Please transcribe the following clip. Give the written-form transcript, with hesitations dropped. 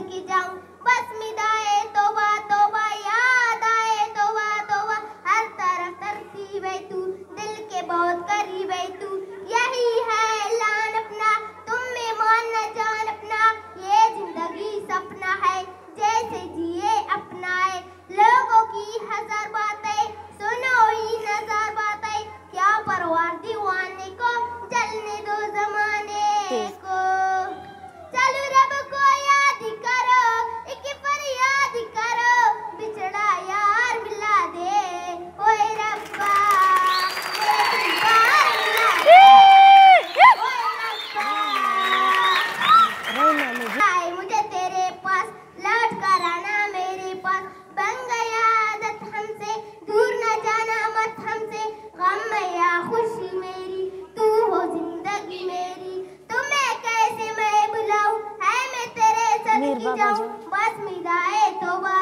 के जाऊं, बस मिदाए तौबा तौबा, याद आए तौबा तौबा, हर तरफ तरतीब है तू, दिल के बहुत करीब है तू, यही है ऐलान अपना, तुम में मान न जान अपना, ये जिंदगी सपना है जैसे जिए अपनाए, लोगों की हजार बातें सुनो ही नजर बातें, क्या परवार दीवाने को जलने दो जमाने को, चलो रब को याद करो, एक फरियाद करो, बिछड़ा यार मिला दे, ओए रब्बा एक बार मिला दे, ओए रब्बा आए मुझे तेरे पास, लौट कर आना मेरे पास, बन गया आदत हमसे, दूर न जाना मत हमसे, गम या खुशी मेरी तू हो जिंदगी मेरी, तुम्हें कैसे मैं बुलाऊं, है मैं तेरे सदके जाऊं, बस मिदाए तौबा